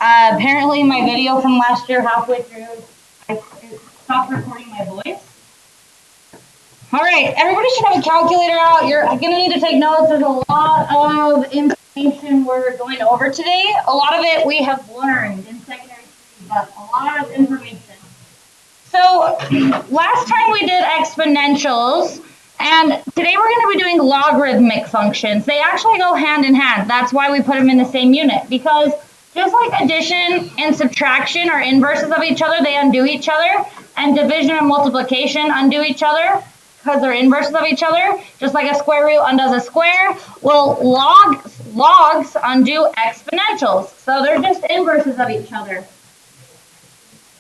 Apparently my video from last year halfway through, it stopped recording my voice. All right, everybody should have a calculator out. You're going to need to take notes. There's a lot of information we're going over today. A lot of it we have learned in secondary school, but a lot of information. So last time we did exponentials, and today we're going to be doing logarithmic functions. They actually go hand in hand. That's why we put them in the same unit, because just like addition and subtraction are inverses of each other, they undo each other, and division and multiplication undo each other because they're inverses of each other. Just like a square root undoes a square, well, logs undo exponentials. So they're just inverses of each other.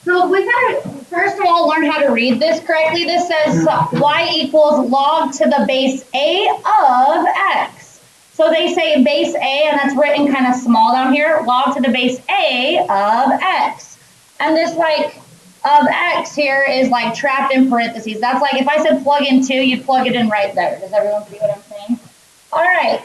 So we got to, first of all, learn how to read this correctly. This says y equals log to the base a of x. So they say base a, and that's written kind of small down here, log to the base a of x. And this like of x here is like trapped in parentheses. That's like if I said plug in 2, you'd plug it in right there. Does everyone see what I'm saying? All right.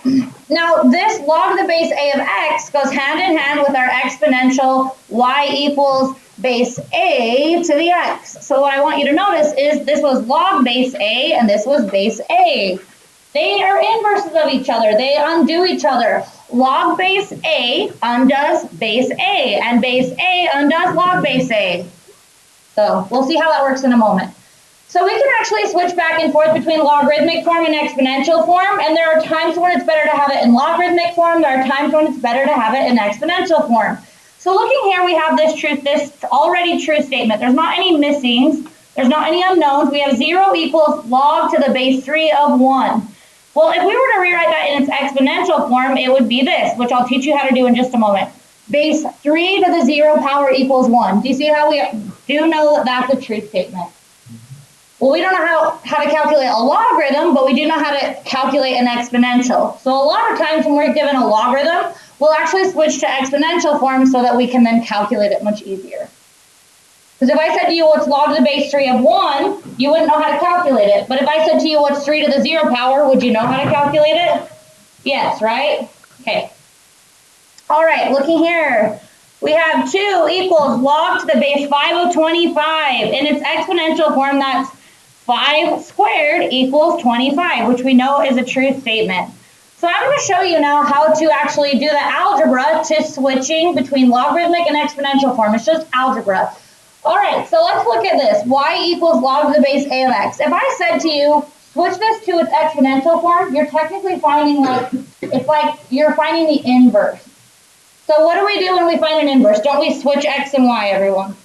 Now this log to the base a of x goes hand in hand with our exponential y equals base a to the x. So what I want you to notice is this was log base a and this was base a. They are inverses of each other. They undo each other. Log base a undoes base a, and base a undoes log base a. So we'll see how that works in a moment. So we can actually switch back and forth between logarithmic form and exponential form, and there are times when it's better to have it in logarithmic form. There are times when it's better to have it in exponential form. So looking here, we have this already true statement. There's not any missings. There's not any unknowns. We have 0 equals log to the base 3 of 1. Well, if we were to rewrite that in its exponential form, it would be this, which I'll teach you how to do in just a moment. Base 3 to the 0 power equals 1. Do you see how we do know that that's a true statement? Well, we don't know how to calculate a logarithm, but we do know how to calculate an exponential. So a lot of times when we're given a logarithm, we'll actually switch to exponential form so that we can then calculate it much easier. Because if I said to you what's log to the base 3 of 1, you wouldn't know how to calculate it. But if I said to you what's 3 to the 0 power, would you know how to calculate it? Yes, right? Okay. All right, looking here. We have 2 equals log to the base 5 of 25. In its exponential form, that's 5 squared equals 25, which we know is a true statement. So I'm going to show you now how to actually do the algebra to switching between logarithmic and exponential form. It's just algebra. All right, so let's look at this. Y equals log to the base a of x. If I said to you, switch this to its exponential form, you're technically finding it's like you're finding the inverse. So what do we do when we find an inverse? Don't we switch x and y, everyone?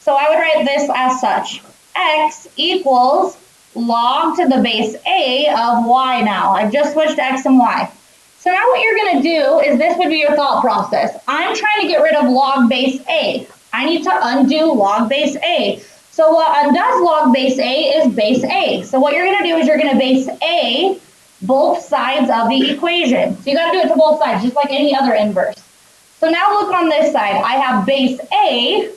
So I would write this as such. X equals log to the base a of y now. I've just switched x and y. So now what you're going to do is this would be your thought process. I'm trying to get rid of log base a. I need to undo log base a. So what undoes log base a is base a. So what you're going to do is you're going to base a both sides of the equation. So you got to do it to both sides, just like any other inverse. So now look on this side. I have base a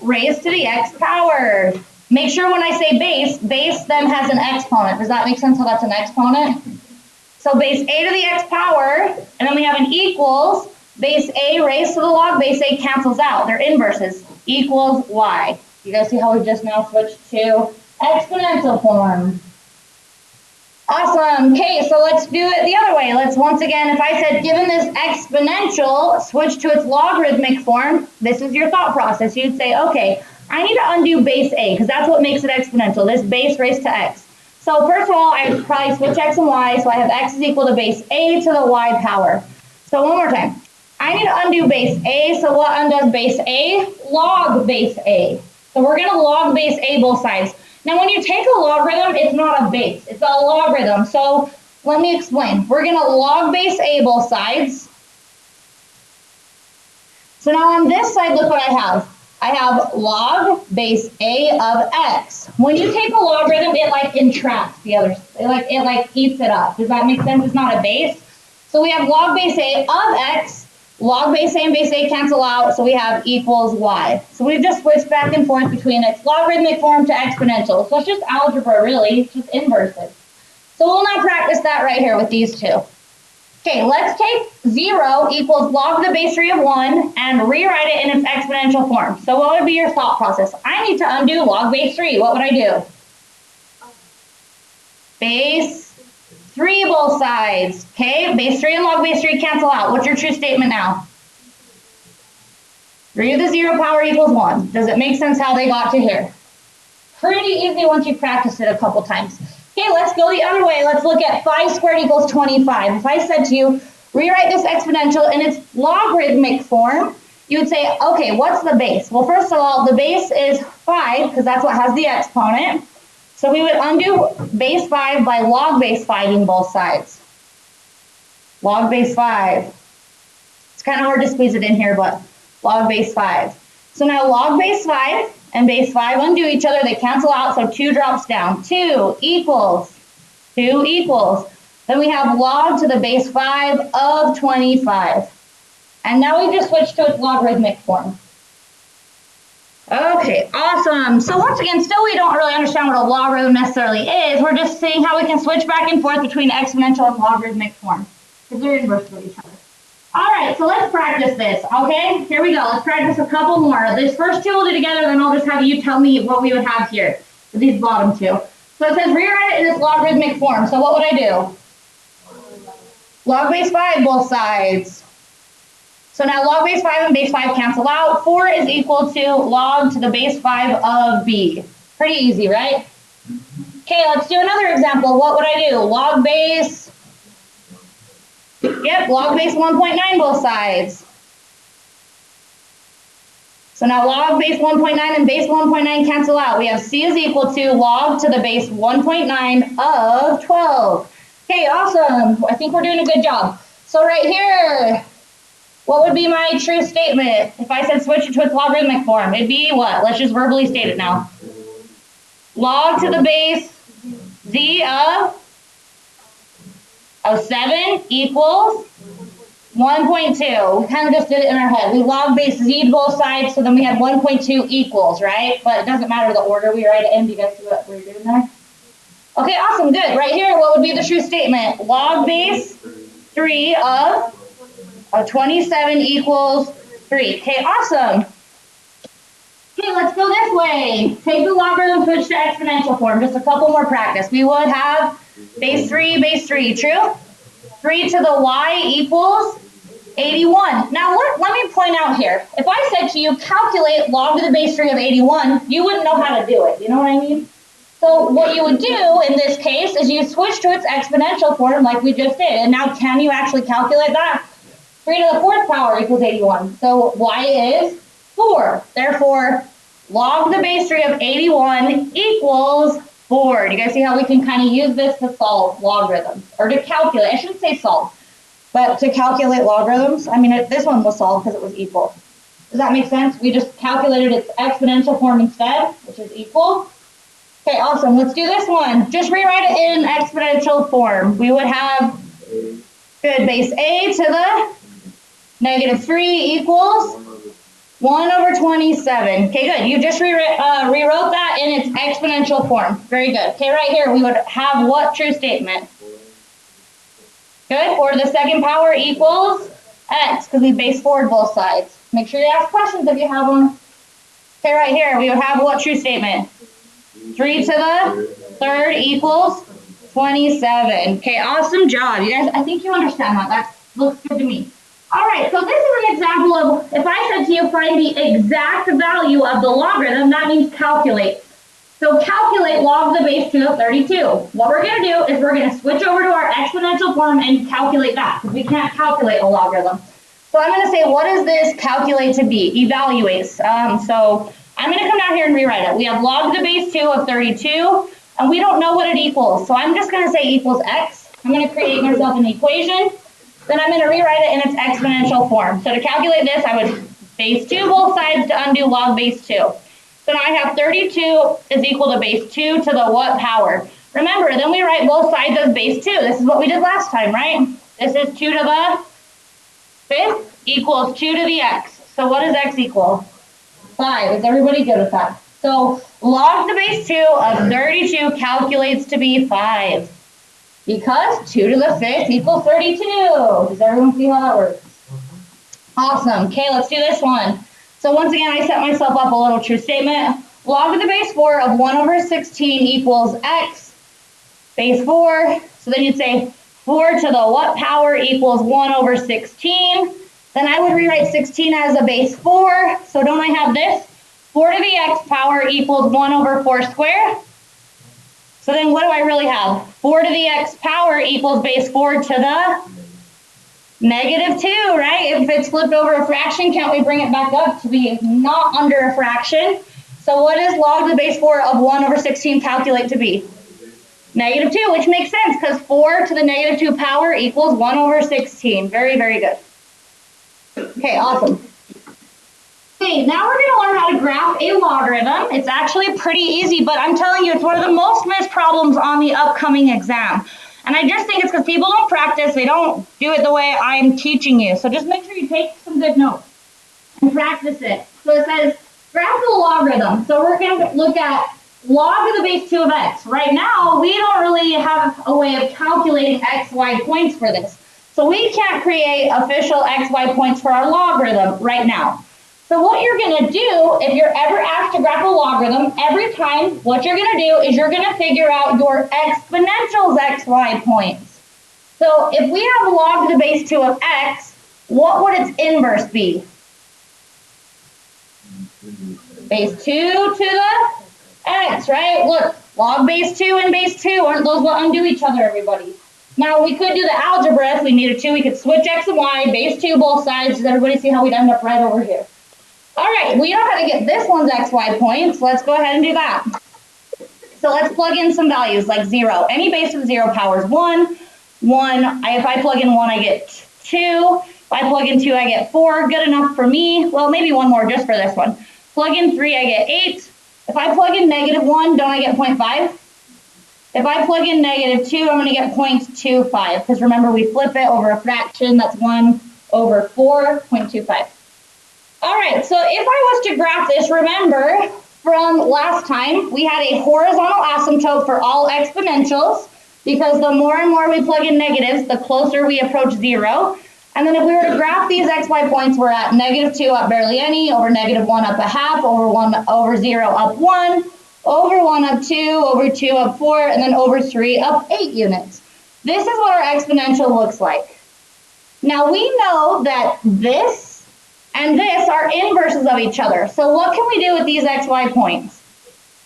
raised to the x power. Make sure when I say base then has an exponent. Does that make sense how that's an exponent? So base a to the x power, and then we have an equals, base a raised to the log base a cancels out. They're inverses, equals y. You guys see how we just now switched to exponential form? Awesome. Okay, so let's do it the other way. Let's once again, if I said given this exponential, switch to its logarithmic form, this is your thought process. You'd say, okay, I need to undo base a because that's what makes it exponential, this base raised to x. So first of all, I would probably switch x and y, so I have x is equal to base a to the y power. So one more time. I need to undo base a, so what undoes base a? Log base a. So we're going to log base a both sides. Now when you take a logarithm, it's not a base, it's a logarithm. So let me explain. We're going to log base a both sides. So now on this side, look what I have. I have log base a of x. When you take a logarithm, it like entraps the other, it like eats it up. Does that make sense? It's not a base. So we have log base a of x, log base a and base a cancel out, so we have equals y. So we've just switched back and forth between its logarithmic form to exponential. So it's just algebra really, it's just inverses. So we'll now practice that right here with these two. Okay, let's take 0 equals log the base 3 of 1 and rewrite it in its exponential form. So what would be your thought process? I need to undo log base 3. What would I do? Base 3 both sides. Okay, base 3 and log base 3 cancel out. What's your true statement now? 3 to the 0 power equals 1. Does it make sense how they got to here? Pretty easy once you practice it a couple times. Okay, let's go the other way. Let's look at 5 squared equals 25. If I said to you, rewrite this exponential in its logarithmic form, you would say, okay, what's the base? Well, first of all, the base is 5 because that's what has the exponent. So we would undo base 5 by log base 5ing both sides. Log base 5. It's kind of hard to squeeze it in here, but log base 5. So now log base 5 and base 5 undo each other. They cancel out, so 2 drops down. 2 equals. 2 equals. Then we have log to the base 5 of 25. And now we just switch to its logarithmic form. Okay, awesome. So once again, still we don't really understand what a logarithm necessarily is. We're just seeing how we can switch back and forth between exponential and logarithmic form, because they're inverse of each other. All right, so let's practice this, okay? Here we go. Let's practice a couple more. These first two we'll do together, then I'll just have you tell me what we would have here with these bottom two. So it says rewrite it in its logarithmic form. So what would I do? Log base 5 both sides. So now log base 5 and base 5 cancel out. 4 is equal to log to the base 5 of b. Pretty easy, right? Okay, let's do another example. What would I do? Log base, log base 1.9 both sides. So now log base 1.9 and base 1.9 cancel out. We have c is equal to log to the base 1.9 of 12. Okay, awesome. I think we're doing a good job. So right here, what would be my true statement if I said switch it to its logarithmic form? It'd be what? Let's just verbally state it now. Log to the base z of 7 equals 1.2. We kind of just did it in our head. We log base z to both sides, so then we had 1.2 equals, right? But it doesn't matter the order we write it in. Do you guys see what we're doing there? Okay, awesome, good. Right here, what would be the true statement? Log base 3 of 27 equals 3. Okay, awesome. Okay, let's go this way. Take the logarithm, switch to exponential form. Just a couple more practice. We would have base 3, true? 3 to the y equals 81. Now, let me point out here. If I said to you, calculate log to the base 3 of 81, you wouldn't know how to do it. You know what I mean? So what you would do in this case is you switch to its exponential form like we just did. And now can you actually calculate that? 3 to the 4th power equals 81. So y is 4. Therefore, log the base 3 of 81 equals 4. Do you guys see how we can kind of use this to solve logarithms? Or to calculate. I shouldn't say solve. But to calculate logarithms, I mean, this one was solved because it was equal. Does that make sense? We just calculated its exponential form instead, which is equal. Okay, awesome. Let's do this one. Just rewrite it in exponential form. We would have, good, base a to the negative 3 equals 1 over 27. Okay, good. You just rewrote that in its exponential form. Very good. Okay, right here we would have what true statement? Good. 4 to the 2nd power equals x, because we base forward both sides. Make sure you ask questions if you have them. Okay, right here we would have what true statement? 3 to the 3rd equals 27. Okay, awesome job. You guys, I think you understand that. That looks good to me. All right, so this is an example of, if I said to you, find the exact value of the logarithm, that means calculate. So calculate log the base 2 of 32. What we're going to do is we're going to switch over to our exponential form and calculate that, because we can't calculate a logarithm. So I'm going to say, what does this calculate to be? Evaluates. So I'm going to come down here and rewrite it. We have log the base 2 of 32, and we don't know what it equals. So I'm just going to say equals x. I'm going to create myself an equation. Then I'm going to rewrite it in its exponential form. So to calculate this, I would base 2 both sides to undo log base 2. So now I have 32 is equal to base 2 to the what power? Remember, then we write both sides as base 2. This is what we did last time, right? This is 2 to the 5th equals 2 to the x. So what does x equal? 5. Is everybody good with that? So log the base 2 of 32 calculates to be 5. Because 2 to the 5th equals 32. Does everyone see how that works? Awesome. Okay, let's do this one. So once again, I set myself up a little truth statement. Log to the base 4 of 1 over 16 equals x base 4. So then you'd say 4 to the what power equals 1 over 16. Then I would rewrite 16 as a base 4. So don't I have this? 4 to the x power equals 1 over 4 squared. So then what do I really have? 4 to the x power equals base 4 to the negative 2, right? If it's flipped over a fraction, can't we bring it back up to be not under a fraction? So what does log to the base 4 of 1 over 16 calculate to be? Negative 2, which makes sense because 4 to the negative 2 power equals 1 over 16. Very, very good. Okay, awesome. Okay, now we're going to learn how to graph a logarithm. It's actually pretty easy, but I'm telling you, it's one of the most missed problems on the upcoming exam. And I just think it's because people don't practice, they don't do it the way I'm teaching you. So just make sure you take some good notes and practice it. So it says, graph the logarithm. So we're going to look at log to the base 2 of x. Right now, we don't really have a way of calculating x, y points for this. So we can't create official x, y points for our logarithm right now. So what you're going to do, if you're ever asked to graph a logarithm, every time, what you're going to do is you're going to figure out your exponentials x, y points. So if we have log to the base 2 of x, what would its inverse be? Base 2 to the x, right? Look, log base 2 and base 2, aren't those what undo each other, everybody? Now, we could do the algebra if we needed to. We could switch x and y, base 2 both sides. Does everybody see how we'd end up right over here? All right, we know how to get this one's x, y points. Let's go ahead and do that. So let's plug in some values like 0. Any base with 0 power is 1. If I plug in 1, I get 2. If I plug in 2, I get 4. Good enough for me. Well, maybe one more just for this one. Plug in 3, I get 8. If I plug in negative 1, don't I get 0.5? If I plug in negative 2, I'm going to get 0.25. Because remember, we flip it over a fraction. That's 1 over 4.25. All right, so if I was to graph this, remember from last time, we had a horizontal asymptote for all exponentials because the more and more we plug in negatives, the closer we approach 0. And then if we were to graph these xy points, we're at negative 2 up barely any, over negative 1 up a half, over 1 over 0 up 1, over 1 up 2, over 2 up 4, and then over 3 up 8 units. This is what our exponential looks like. Now we know that this and this are inverses of each other. So what can we do with these xy points?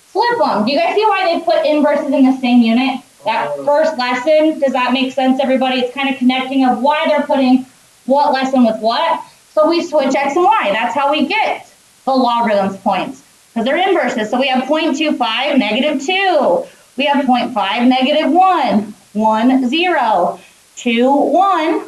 Flip them. Do you guys see why they put inverses in the same unit? That first lesson, does that make sense, everybody? It's kind of connecting of why they're putting what lesson with what. So we switch x and y. That's how we get the logarithms points, because they're inverses. So we have 0.25, negative 2. We have 0.5, negative 1, 1, 0, 2, 1,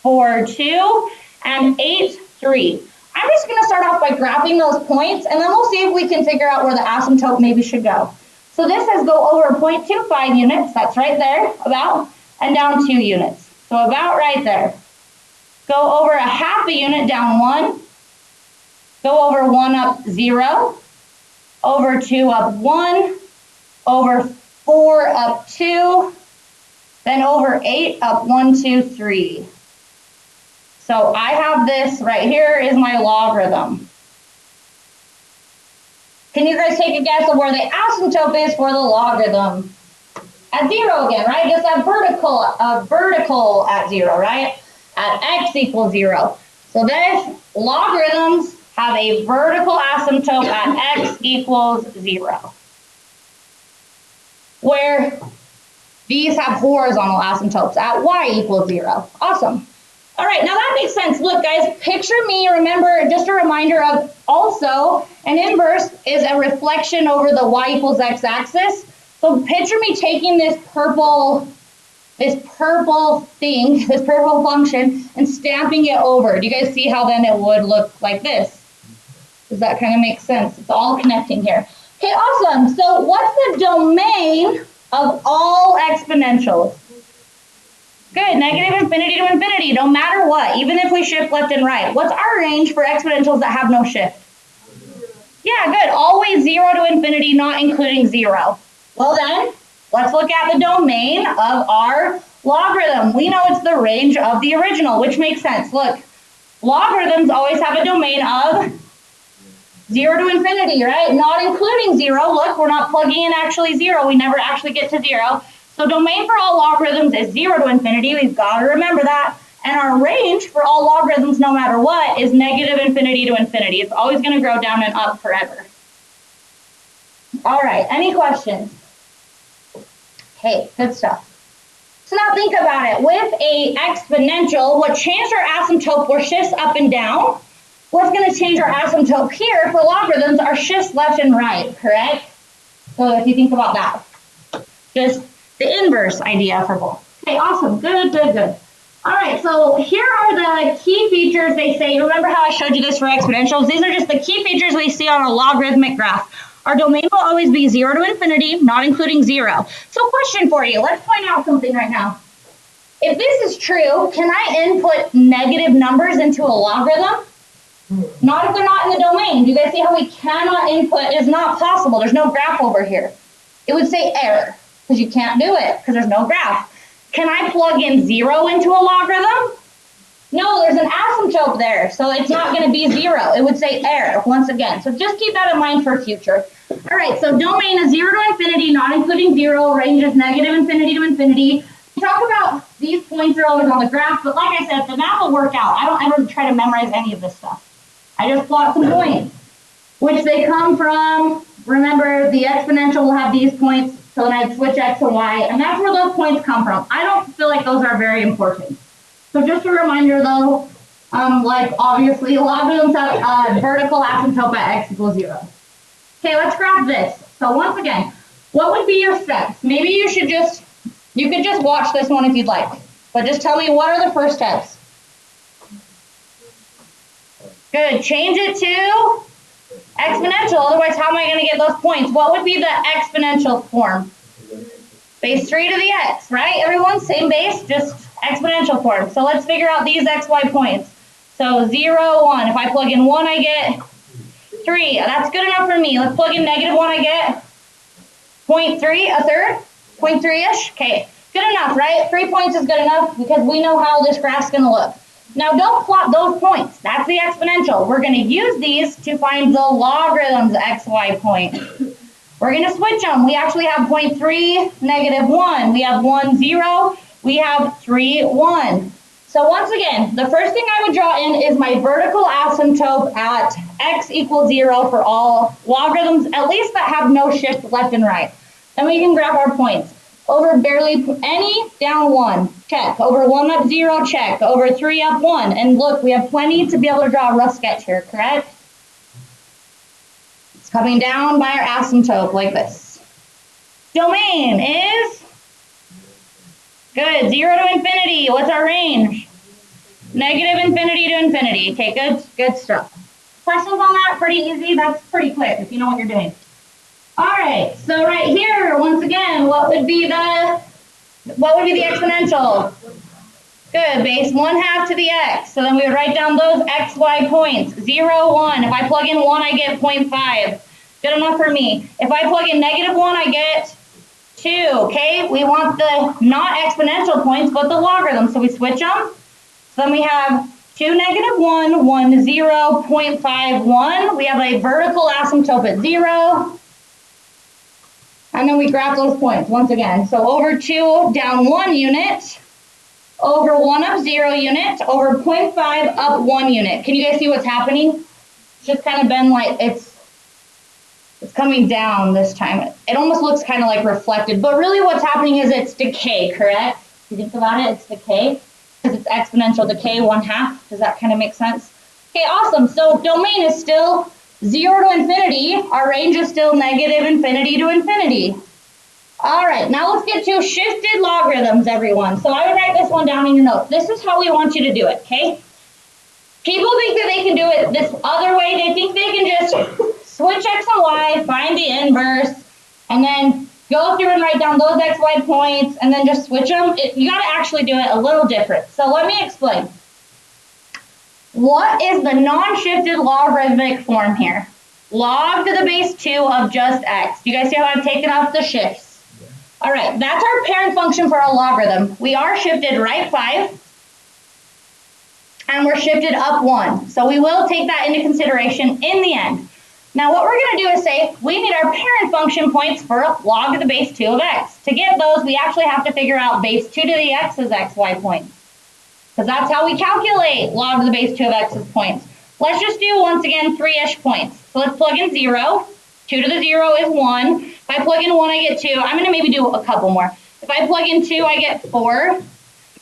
4, 2, and 8, 3. I'm just going to start off by graphing those points, and then we'll see if we can figure out where the asymptote maybe should go. So this says go over 0.25 units, that's right there, about, and down 2 units. So about right there. Go over a half a unit, down 1. Go over 1 up 0. Over 2 up 1. Over 4 up 2. Then over 8 up 1, 2, 3. So I have this right here is my logarithm. Can you guys take a guess of where the asymptote is for the logarithm? At 0 again, right? Just a vertical at 0, right? At x equals 0. So this logarithms have a vertical asymptote at x equals 0. Where these have horizontal asymptotes at y equals 0. Awesome. All right, now that makes sense. Look, guys, picture me, remember, just a reminder of also an inverse is a reflection over the y equals x axis. So picture me taking this purple thing, this purple function, and stamping it over. Do you guys see how then it would look like this? Does that kind of make sense? It's all connecting here. Okay, awesome. So what's the domain of all exponentials? Good, negative infinity to infinity, no matter what, even if we shift left and right. What's our range for exponentials that have no shift? Yeah, good, always 0 to infinity, not including 0. Well then, Let's look at the domain of our logarithm. We know it's the range of the original, which makes sense. Look, logarithms always have a domain of 0 to infinity, right? Not including 0. Look, we're not plugging in actually 0. We never actually get to 0. So domain for all logarithms is 0 to infinity. We've got to remember that. And our range for all logarithms, no matter what, is negative infinity to infinity. It's always going to grow down and up forever. All right, any questions? Okay, good stuff. So now think about it. With a exponential, what changed our asymptote were shifts up and down. What's going to change our asymptote here for logarithms are shifts left and right, correct? So if you think about that, just the inverse idea for both. Okay, awesome. Good, good, good. All right, so here are the key features they say. Remember how I showed you this for exponentials? These are just the key features we see on a logarithmic graph. Our domain will always be 0 to infinity, not including 0. So question for you. Let's point out something right now. If this is true, can I input negative numbers into a logarithm? Not if they're not in the domain. Do you guys see how we cannot input? It is not possible. There's no graph over here. It would say error because you can't do it because there's no graph. Can I plug in 0 into a logarithm? No, there's an asymptote there, so it's not going to be 0. It would say error once again. So just keep that in mind for future. All right, so domain is 0 to infinity, not including 0. Range is negative infinity to infinity. We talk about these points are always on the graph, but like I said, the math will work out. I don't ever try to memorize any of this stuff. I just plot some points, which they come from. Remember, the exponential will have these points, so then I'd switch x and y, and that's where those points come from. I don't feel like those are very important. So just a reminder though, like obviously logarithms have vertical asymptote at x equals 0. Okay, let's graph this. So once again, what would be your steps? Maybe you could just watch this one if you'd like, but just tell me what are the first steps? Good, change it to exponential, otherwise how am I going to get those points? What would be the exponential form? Base 3 to the x, right? Everyone, same base, just exponential form. So let's figure out these xy points. So 0, 1. If I plug in 1, I get 3. That's good enough for me. Let's plug in negative 1, I get 0.3, a third, 0.3-ish. Okay, good enough, right? 3 points is good enough because we know how this graph's going to look. Now don't plot those points. That's the exponential. We're going to use these to find the logarithm's xy point. We're going to switch them. We actually have 0.3, negative 1. We have 1, 0. We have 3, 1. So once again, the first thing I would draw in is my vertical asymptote at x equals 0 for all logarithms, at least that have no shift left and right. Then we can graph our points. Over barely any, down 1, check. Over 1 up 0, check. Over 3 up 1. And look, we have plenty to be able to draw a rough sketch here, correct? It's coming down by our asymptote like this. Domain is? Good, 0 to infinity. What's our range? Negative infinity to infinity. Okay, good stuff. Questions on that? Pretty easy. That's pretty quick if you know what you're doing. All right, so right here, once again, what would be the exponential? Good, base 1/2 to the x. So then we would write down those xy points. 0, 1. If I plug in 1, I get 0.5. Good enough for me. If I plug in negative 1, I get 2. Okay, we want the not exponential points, but the logarithm. So we switch them. So then we have 2, negative 1, 1, 0, 0.51. We have a vertical asymptote at 0. And then we graph those points once again. So over 2, down 1 unit. Over 1 up 0 unit. Over 0.5 up 1 unit. Can you guys see what's happening? It's just kind of been like, it's coming down this time. It almost looks kind of like reflected. But really what's happening is it's decay, correct? If you think about it, it's decay. Because it's exponential decay 1/2. Does that kind of make sense? Okay, awesome. So domain is still 0 to infinity, our range is still negative infinity to infinity. All right, now let's get to shifted logarithms, everyone. So I would write this one down in your notes. This is how we want you to do it, okay? People think that they can do it this other way. They think they can just switch x and y, find the inverse, and then go through and write down those xy points, and then just switch them. You got to actually do it a little different. So let me explain. What is the non-shifted logarithmic form here? Log to the base 2 of just x. Do you guys see how I've taken off the shifts? All right, that's our parent function for our logarithm. We are shifted right 5, and we're shifted up 1. So we will take that into consideration in the end. Now what we're going to do is say we need our parent function points for log to the base 2 of x. To get those, we actually have to figure out base 2 to the x's xy points. Because that's how we calculate log to the base 2 of x's points. Let's just do, once again, 3-ish points. So let's plug in 0. 2 to the 0 is 1. If I plug in 1, I get 2. I'm going to maybe do a couple more. If I plug in 2, I get 4.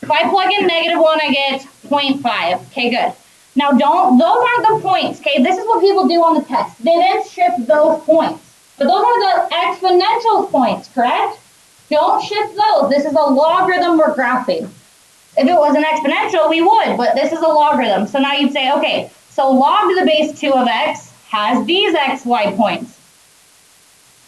If I plug in -1, I get 0.5. Okay, good. Now those aren't the points, okay? This is what people do on the test. They then shift those points. But those are the exponential points, correct? Don't shift those. This is a logarithm we're graphing. If it was an exponential, we would, but this is a logarithm. So now you'd say, okay, so log to the base 2 of x has these xy points.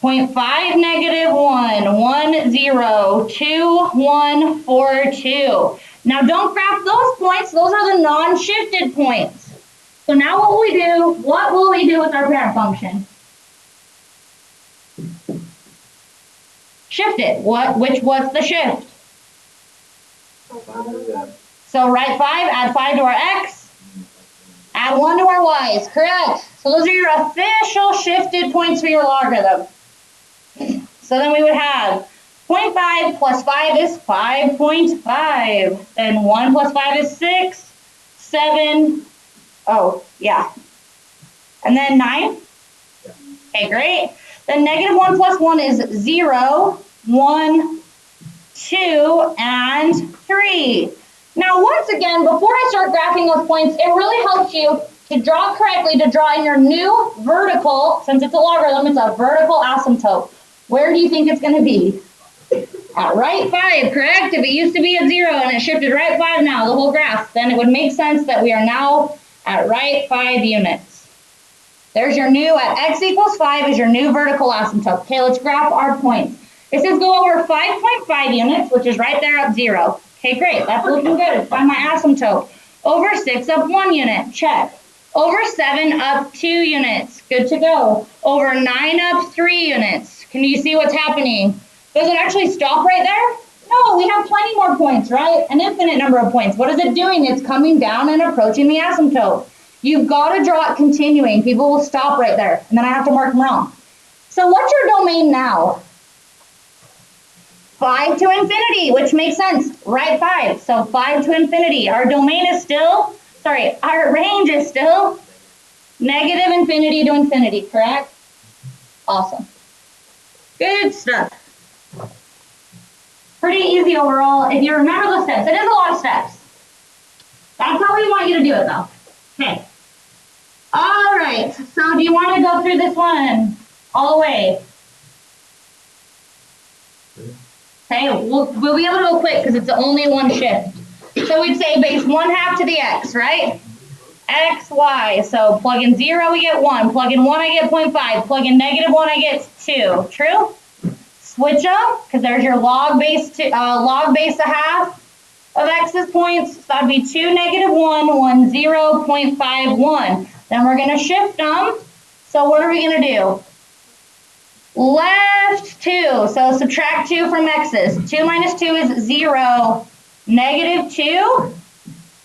0.5, -1, 1, 0, 2, 1, 4, 2. Now don't graph those points. Those are the non-shifted points. So now what will we do with our parent function? Shift it. What's the shift? So write 5, add 5 to our x, add 1 to our y's, correct. So those are your official shifted points for your logarithm. So then we would have 0.5 plus 5 is 5.5. Then 1 plus 5 is 6, 7, oh, yeah. And then 9? Okay, great. Then -1 plus 1 is 0, 1, 2, and 3. Now, once again, before I start graphing those points, it really helps you to draw correctly, to draw in your new vertical, since it's a logarithm, it's a vertical asymptote. Where do you think it's going to be? At right 5, correct? If it used to be at 0 and it shifted right 5 now, the whole graph, then it would make sense that we are now at right 5 units. There's your new, at x equals 5 is your new vertical asymptote. Okay, let's graph our points. It says go over 5.5 units, which is right there at 0. Okay, great, that's looking good. Find my asymptote. Over 6 up 1 unit, check. Over 7 up 2 units, good to go. Over 9 up 3 units. Can you see what's happening? Does it actually stop right there? No, we have plenty more points, right? An infinite number of points. What is it doing? It's coming down and approaching the asymptote. You've got to draw it continuing. People will stop right there, and then I have to mark them wrong. So what's your domain now? 5 to infinity, which makes sense. Right 5, so 5 to infinity. Our domain is still, our range is still negative infinity to infinity, correct? Awesome. Good stuff. Pretty easy overall. If you remember the steps, it is a lot of steps. That's how we want you to do it though. Okay. All right, so do you want to go through this one all the way? Okay, we'll be able to go quick because it's only one shift. So we'd say base 1/2 to the x, right? X, y. So plug in 0, we get 1. Plug in 1, I get 0.5. Plug in -1, I get 2. True? Switch them, because there's your log base 1/2 of x's points. So that'd be 2, -1, 1, 0, 0.51. Then we're going to shift them. So what are we going to do? Left 2. So subtract 2 from x's. 2 minus 2 is 0. -2.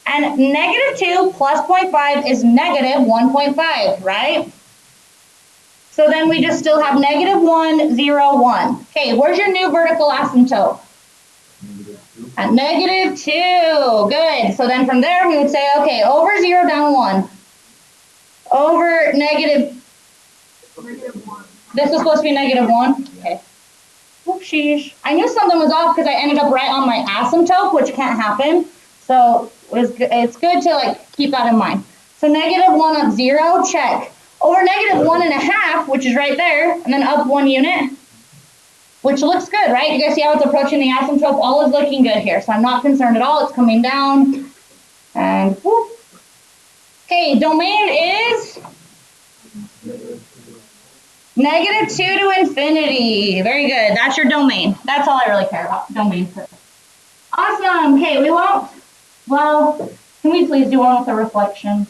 And -2 plus 0.5 is -1.5, right? So then we just still have -1, 0, 1. Okay, where's your new vertical asymptote? At -2. Good. So then from there we would say, okay, over 0 down 1. Over -1. This was supposed to be -1? Okay. Oopsies. I knew something was off because I ended up right on my asymptote, which can't happen. So it's good to keep that in mind. So -1 up 0, check. Over -1.5, which is right there, and then up 1 unit, which looks good, right? You guys see how it's approaching the asymptote? All is looking good here, so I'm not concerned at all. It's coming down, and whoop. Okay, domain is -2 to infinity. Very good. That's your domain. That's all I really care about. Domain. Awesome. Okay, well, can we please do one with the reflection?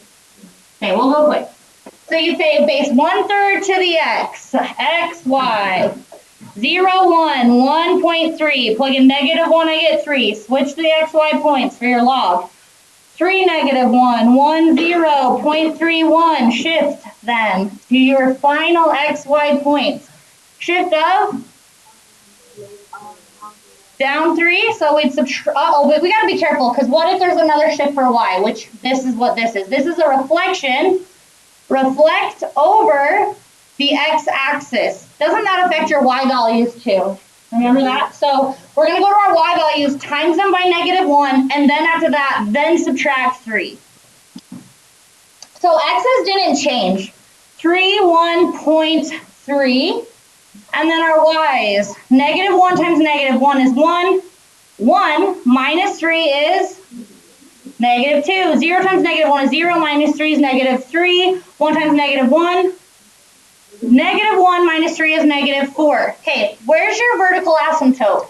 Okay, we'll go quick. So you say base 1/3 to the x, x, y. 0, 1, 1.3. Plug in -1, I get 3. Switch to the xy points for your log. 3, -1, 1, 0, 0.31. Shift them to your final xy points. Shift of down 3, so we'd subtract. But we gotta be careful, because what if there's another shift for y, which this is what this is. This is a reflection. Reflect over the x-axis. Doesn't that affect your y values too? Remember that? So we're gonna go to our y values, times them by -1, and then after that, then subtract 3. So x's didn't change. 3, 1.3. And then our y's, -1 times -1 is 1. 1 minus 3 is -2. 0 times -1 is 0, minus 3 is -3. 1 times -1, -1 minus 3 is -4. Okay, where's your vertical asymptote?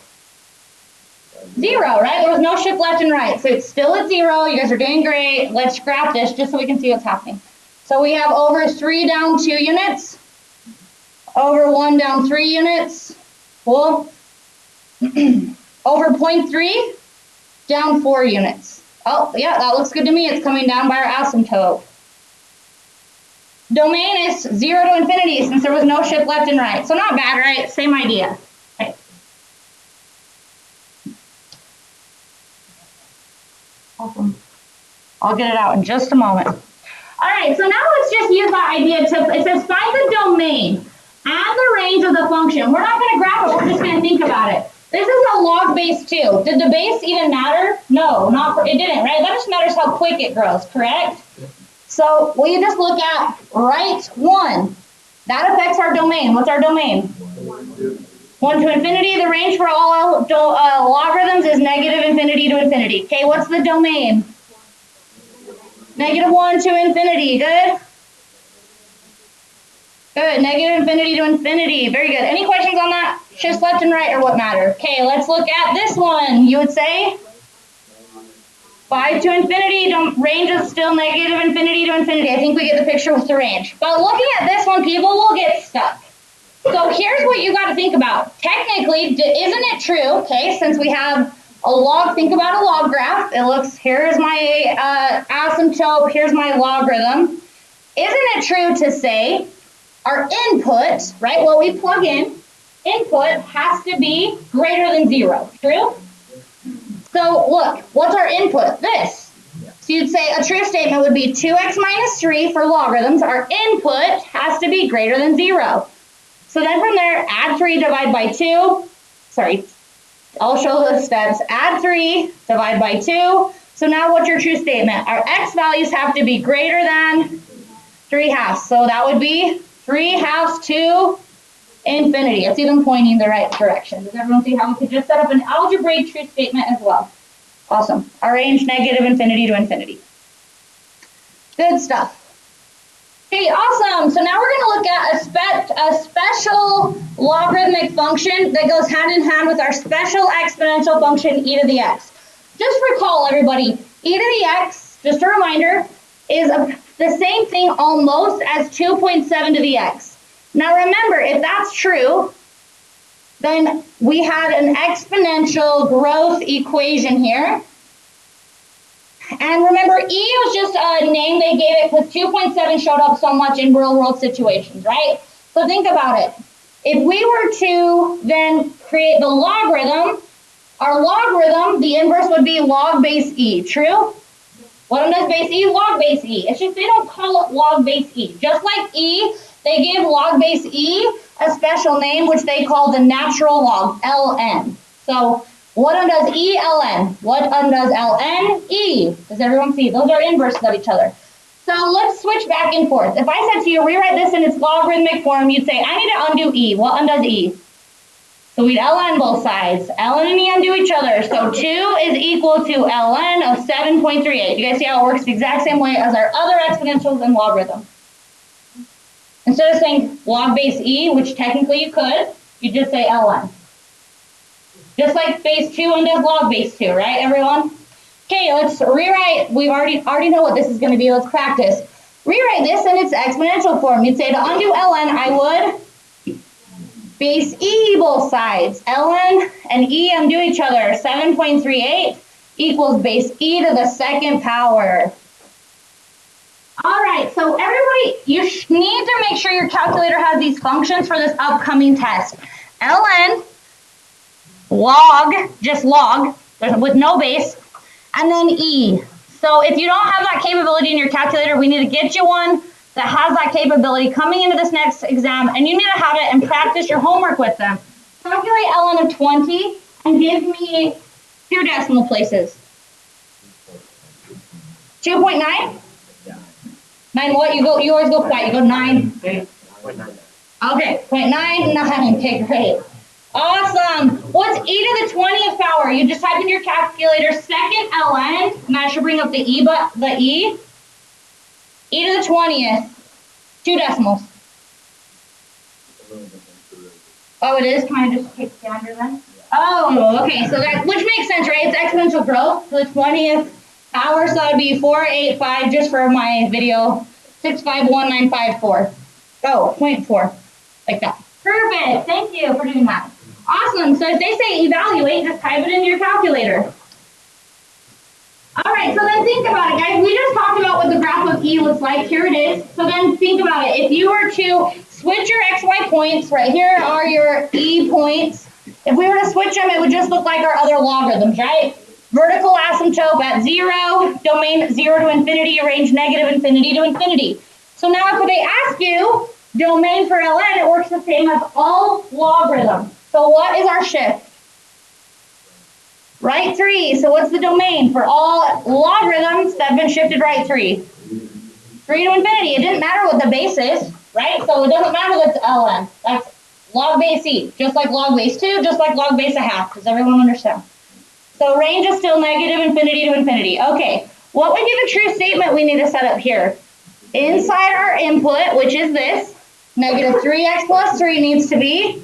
0, right? There was no shift left and right, so it's still at 0. You guys are doing great. Let's graph this just so we can see what's happening. So we have over 3 down 2 units. Over 1 down 3 units. Cool. Over 0.3 down 4 units. Oh, yeah, that looks good to me. It's coming down by our asymptote. Domain is 0 to infinity since there was no shift left and right. So not bad, right? Same idea. Okay. Awesome. I'll get it out in just a moment. All right, so now let's just use that idea to, it says find the domain. Add the range of the function. We're not going to graph it. We're just going to think about it. This is a log base 2. Did the base even matter? No, it didn't, right? That just matters how quick it grows, correct? So we just look at right 1. That affects our domain. What's our domain? 1 to infinity. The range for all logarithms is -infinity to infinity. Okay, what's the domain? -1 to infinity. Good? Good, -infinity to infinity. Very good. Any questions on that? Shifts left and right or what matter? Okay, let's look at this one. You would say 5 to infinity. Range is still -infinity to infinity. I think we get the picture with the range. But looking at this one, people will get stuck. So here's what you got to think about. Technically, isn't it true, okay, since we have a log, think about a log graph. It looks, here's my asymptote, here's my logarithm. Isn't it true to say our input, right, what we plug in, input has to be greater than 0, true? So look, what's our input? This. So you'd say a true statement would be 2x minus 3 for logarithms. Our input has to be greater than 0. So then from there, add 3, divide by 2. Sorry, I'll show the steps. Add 3, divide by 2. So now what's your true statement? Our x values have to be greater than 3/2. So that would be 3/2 to infinity. I see them pointing the right direction. Does everyone see how we could just set up an algebraic true statement as well? Awesome. Our range -infinity to infinity. Good stuff. Okay, awesome. So now we're going to look at a special logarithmic function that goes hand in hand with our special exponential function e to the x. Just recall, everybody, e to the x, just a reminder, is the same thing almost as 2.7 to the x. Now remember, if that's true, then we had an exponential growth equation here. And remember, e was just a name they gave it because 2.7 showed up so much in real-world situations, right? So think about it. If we were to then create the logarithm, our logarithm, the inverse would be log base e, true? What does base e? Log base e. It's just they don't call it log base e. Just like e, they give log base e a special name, which they call the natural log, ln. So what undoes e? ln. What undoes ln? E. Does everyone see? Those are inverses of each other. So let's switch back and forth. If I said to you, rewrite this in its logarithmic form, you'd say, I need to undo e. What undoes e? So we'd ln both sides. ln and e undo each other. So 2 is equal to ln of 7.38. You guys see how it works the exact same way as our other exponentials and logarithm. Instead of saying log base e, which technically you could, you just say ln. Just like base 2 undoes log base 2, right, everyone? Okay, let's rewrite. We already know what this is going to be. Let's practice. Rewrite this in its exponential form. You'd say to undo ln, I would Base E both sides. ln and em do each other. 7.38 equals base E to the second power. All right, so everybody, you need to make sure your calculator has these functions for this upcoming test. ln, log, just log, with no base, and then E. So if you don't have that capability in your calculator, we need to get you one that has that capability coming into this next exam, and you need to have it and practice your homework with them. Calculate ln of 20 and give me 2 decimal places. 2.9? 9 what? You always go quiet. You go 9. Okay, 0.99. Okay, great. Awesome. What's e to the 20th power? You just type in your calculator second ln, and that should bring up the e, but the e. E to the 20th. 2 decimals. Oh, it is? Can I just take standard then? Oh, okay. So that, which makes sense, right? It's exponential growth. So the 20th power, so that would be 485 just for my video. 651954. Oh, 0.4. Like that. Perfect. Thank you for doing that. Awesome. So if they say evaluate, just type it into your calculator. All right, so then think about it, guys. We just talked about what the graph of E looks like. Here it is. So then think about it. If you were to switch your XY points, right here are your E points. If we were to switch them, it would just look like our other logarithms, right? Vertical asymptote at 0, domain 0 to infinity, range negative infinity to infinity. So now if they ask you domain for ln, it works the same as all logarithms. So what is our shift? Right 3. So what's the domain for all logarithms that have been shifted right 3? 3 to infinity. It didn't matter what the base is, right? So it doesn't matter what's ln. That's log base e, just like log base 2, just like log base a half. Does everyone understand? So range is still negative infinity to infinity. Okay, what would be the true statement we need to set up here? Inside our input, which is this, negative 3x plus 3 needs to be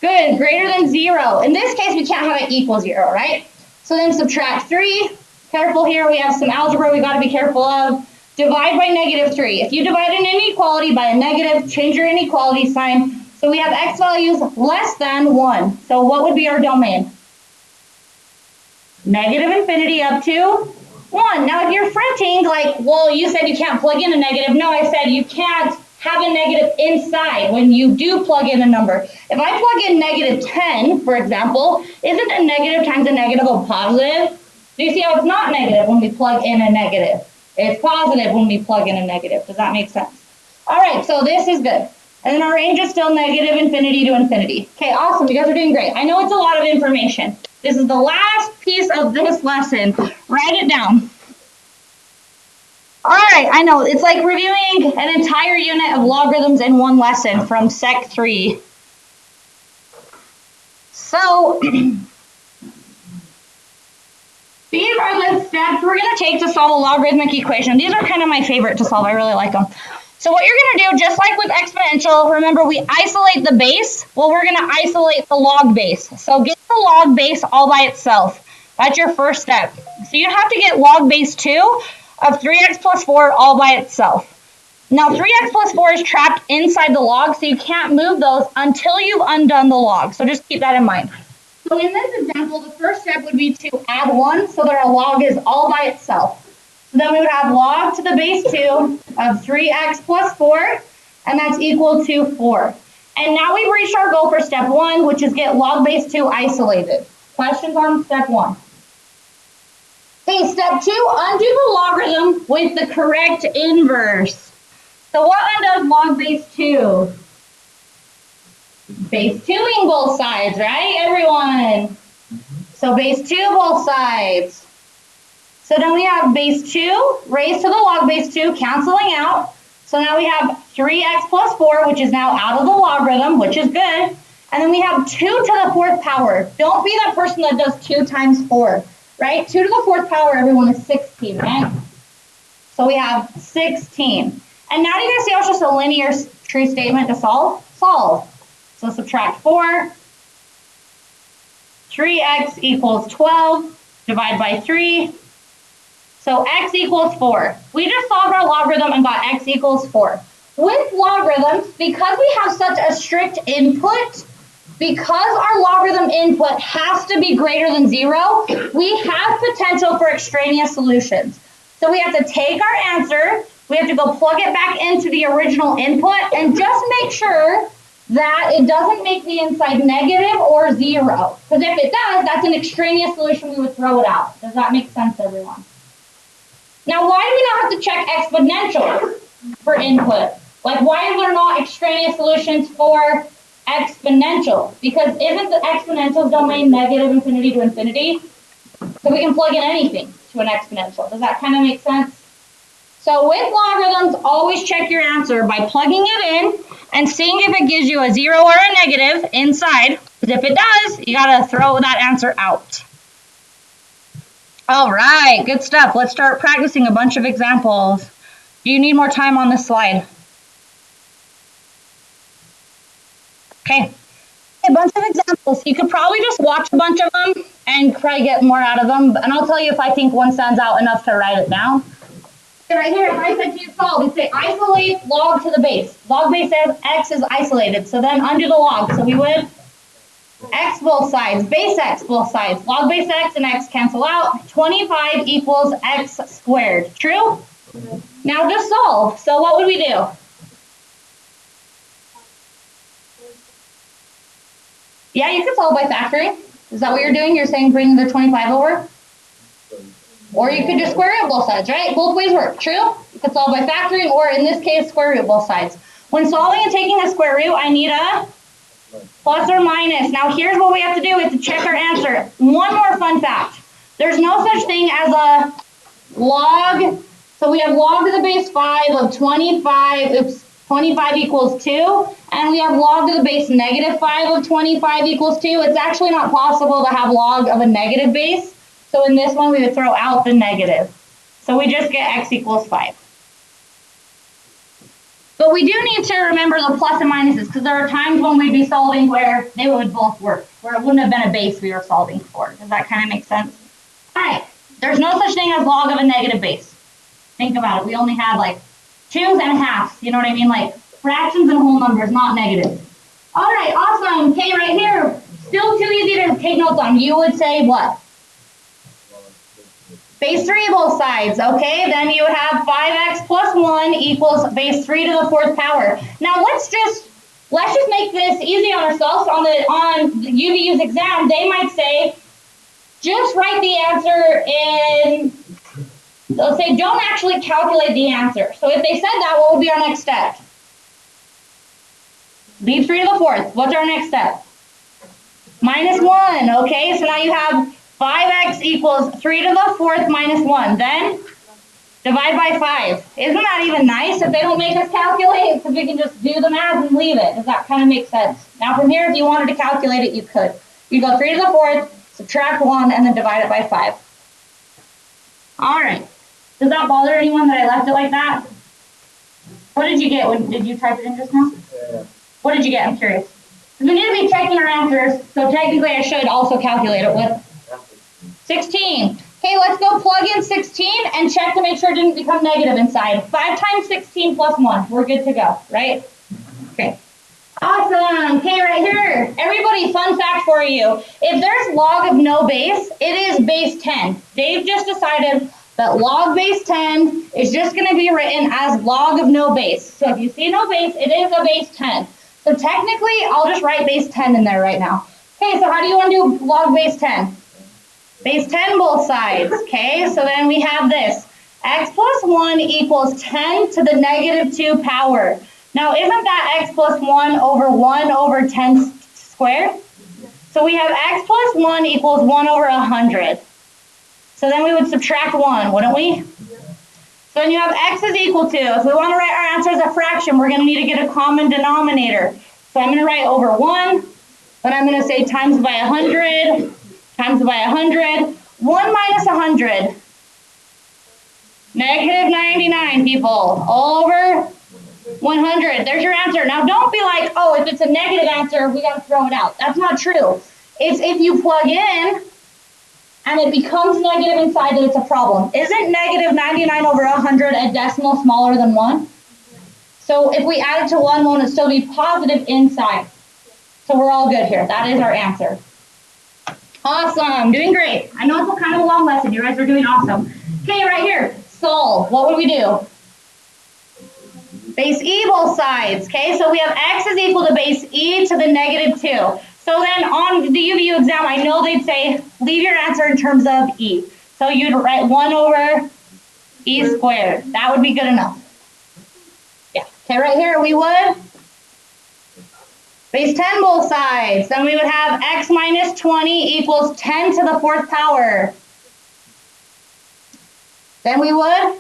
good, greater than 0. In this case, we can't have it equal 0, right? So then subtract 3. Careful here, we have some algebra we got to be careful of. Divide by negative 3. If you divide an inequality by a negative, change your inequality sign. So we have x values less than 1. So what would be our domain? Negative infinity up to 1. Now if you're fretting, like, well, you said you can't plug in a negative. No, I said you can't have a negative inside when you do plug in a number. If I plug in negative 10, for example, isn't a negative times a negative a positive? Do you see how it's not negative when we plug in a negative? It's positive when we plug in a negative. Does that make sense? All right, so this is good. And then our range is still negative infinity to infinity. Okay, awesome. You guys are doing great. I know it's a lot of information. This is the last piece of this lesson. Write it down. All right, I know. It's like reviewing an entire unit of logarithms in one lesson from Sec 3. So, these are the steps we're going to take to solve a logarithmic equation. These are kind of my favorite to solve. I really like them. So what you're going to do, just like with exponential, remember we isolate the base. Well, we're going to isolate the log base. So get the log base all by itself. That's your first step. So you have to get log base 2 of 3x plus 4 all by itself. Now 3x plus 4 is trapped inside the log, so you can't move those until you've undone the log. So just keep that in mind. So in this example, the first step would be to add 1 so that our log is all by itself. So then we would have log to the base 2 of 3x plus 4, and that's equal to 4. And now we've reached our goal for step 1, which is get log base 2 isolated. Questions on step 1? Okay, step 2, undo the logarithm with the correct inverse. So what undoes log base 2? Base 2ing both sides, right, everyone? So base 2 both sides. So then we have base 2 raised to the log base 2, canceling out. So now we have 3x plus 4, which is now out of the logarithm, which is good. And then we have 2 to the 4th power. Don't be that person that does 2 times 4, right? 2 to the 4th power, everyone, is 16, right? So we have 16. And now do you guys see how it's just a linear true statement to solve? Solve. So subtract 4. 3x equals 12. Divide by 3. So x equals 4. We just solved our logarithm and got x equals 4. With logarithms, because we have such a strict input, because our logarithm input has to be greater than 0, we have potential for extraneous solutions. So we have to take our answer, we have to go plug it back into the original input, and just make sure that it doesn't make the inside negative or 0. Because if it does, that's an extraneous solution, we would throw it out. Does that make sense, everyone? Now, why do we not have to check exponential for input? Like, why are there not extraneous solutions for exponential? Because isn't the exponential domain negative infinity to infinity? So we can plug in anything to an exponential. Does that kind of make sense? So with logarithms, always check your answer by plugging it in and seeing if it gives you a 0 or a negative inside. Because if it does, you got to throw that answer out. All right, good stuff. Let's start practicing a bunch of examples. Do you need more time on this slide? Okay, a bunch of examples. You could probably just watch a bunch of them and try to get more out of them. And I'll tell you if I think one stands out enough to write it down. Right here, if I said to you solve, you'd say isolate log to the base. Log base says x is isolated, so then undo the log. So we would x both sides, base x both sides. Log base x and x cancel out. 25 equals x squared. True? Now just solve. So what would we do? Yeah, you could solve by factoring. Is that what you're doing? You're saying bring the 25 over? Or you could just square root both sides, right? Both ways work, true? You could solve by factoring, or in this case, square root both sides. When solving and taking a square root, I need a plus or minus. Now here's what we have to do, we have to check our answer. One more fun fact. There's no such thing as a log. So we have log to the base 5 of 25, oops, 25 equals 2. And we have log to the base negative 5 of 25 equals 2. It's actually not possible to have log of a negative base. So in this one, we would throw out the negative. So we just get x equals 5. But we do need to remember the plus and minuses, because there are times when we'd be solving where they would both work, where it wouldn't have been a base we were solving for. Does that kind of make sense? All right, there's no such thing as log of a negative base. Think about it. We only have like 2s and halves, you know what I mean? Like fractions and whole numbers, not negative. All right, awesome. Okay, right here, still too easy to take notes on. You would say what? Base 3 both sides, okay? Then you would have 5x plus 1 equals base 3 to the 4th power. Now let's just make this easy on ourselves. On the UVU's exam, they might say, just write the answer in, they'll say don't actually calculate the answer. So if they said that, what would be our next step? Leave 3 to the 4th. What's our next step? Minus 1, okay? So now you have 5x equals 3 to the 4th minus 1. Then divide by 5. Isn't that even nice if they don't make us calculate? Because we can just do the math and leave it. Does that kind of make sense? Now from here, if you wanted to calculate it, you could. You go 3 to the 4th, subtract 1, and then divide it by 5. All right. Does that bother anyone that I left it like that? What did you get? Did you type it in just now? Yeah. What did you get? I'm curious. We need to be checking our answers, so technically I should also calculate it with 16. Okay, let's go plug in 16 and check to make sure it didn't become negative inside. 5 times 16 plus 1. We're good to go, right? Okay. Awesome. Okay, right here. Everybody, fun fact for you. If there's log of no base, it is base 10. Dave just decided that log base 10 is just going to be written as log of no base. So if you see no base, it is a base 10. So technically, I'll just write base 10 in there right now. Okay, so how do you want to do log base 10? Base 10 both sides, okay? So then we have this. X plus 1 equals 10 to the negative 2 power. Now, isn't that x plus 1 over 10 squared? So we have x plus 1 equals 1 over 100. So then we would subtract 1, wouldn't we? So then you have x is equal to, if we want to write our answer as a fraction, we're going to need to get a common denominator. So I'm going to write over 1, then I'm going to say times by 100, times by 100, 1 minus 100. Negative 99, people, over 100. There's your answer. Now don't be like, oh, if it's a negative answer, we got to throw it out. That's not true. It's if you plug in and it becomes negative inside that it's a problem. Isn't negative 99 over 100 a decimal smaller than 1? So if we add it to 1, won't it still be positive inside? So we're all good here. That is our answer. Awesome. Doing great. I know it's kind of a long lesson. You guys are doing awesome. Okay, right here. Solve. What would we do? Base e both sides. Okay, so we have x is equal to base e to the negative 2. So then on the UVU exam, I know they'd say, leave your answer in terms of e. So you'd write 1 over e squared. That would be good enough. Yeah. Okay, right here we would base 10 both sides. Then we would have x minus 20 equals 10 to the 4th power. Then we would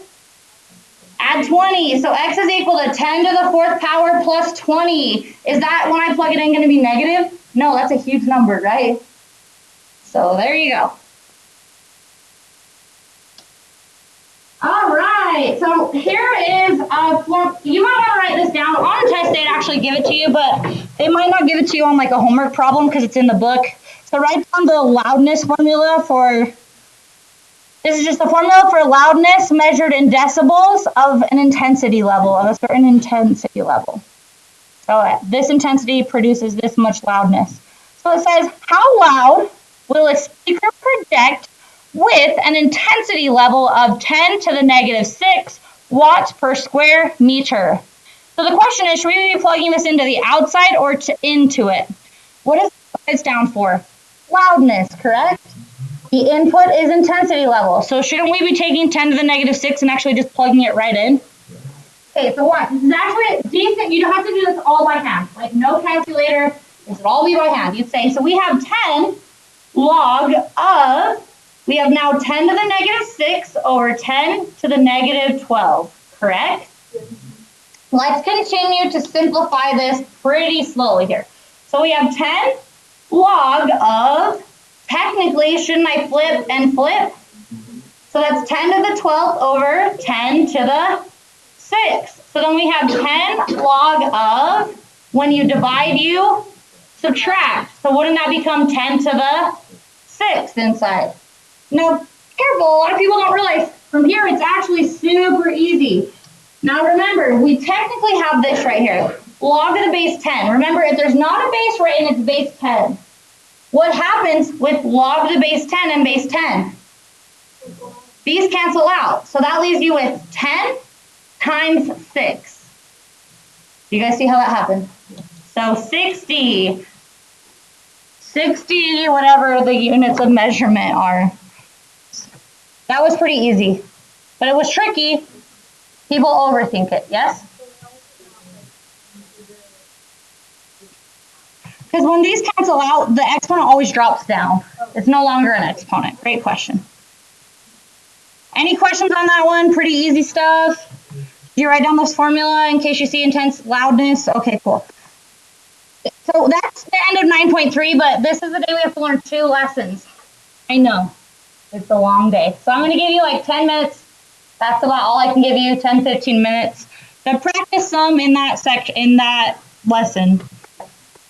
add 20. So x is equal to 10 to the 4th power plus 20. Is that, when I plug it in, going to be negative? No, that's a huge number, right? So there you go. All right, so here is a form. You might want to write this down. On the test, they'd actually give it to you, but they might not give it to you on like a homework problem because it's in the book. So write down the loudness formula for, this is just the formula for loudness measured in decibels of an intensity level, of a certain intensity level. So this intensity produces this much loudness. So it says, how loud will a speaker project with an intensity level of 10 to the negative 6 watts per square meter? So the question is, should we be plugging this into the outside or into it? What is it down for? Loudness, correct? The input is intensity level. So shouldn't we be taking 10 to the negative 6 and actually just plugging it right in? Okay, so what? This is actually decent. You don't have to do this all by hand. Like no calculator. This would all be by hand. You'd say, so we have 10 log of, we have now 10 to the negative 6 over 10 to the negative 12, correct? Let's continue to simplify this pretty slowly here. So we have 10 log of, technically, shouldn't I flip and flip? So that's 10 to the 12th over 10 to the 6. So then we have 10 log of, when you divide, you subtract. So wouldn't that become 10 to the 6th inside? Now, careful, a lot of people don't realize from here it's actually super easy. Now remember, we technically have this right here, log of the base 10. Remember, if there's not a base right and it's base 10, what happens with log of the base 10 and base 10? These cancel out. So that leaves you with 10 times 6. Do you guys see how that happened? So 60, whatever the units of measurement are. That was pretty easy, but it was tricky. People overthink it, yes? Because when these cancel out, the exponent always drops down. It's no longer an exponent. Great question. Any questions on that one? Pretty easy stuff. Did you write down this formula in case you see intense loudness? Okay, cool. So that's the end of 9.3, but this is the day we have to learn 2 lessons. I know, it's a long day. So I'm going to give you like 10 minutes. That's about all I can give you, 10, 15 minutes. To practice some in that lesson.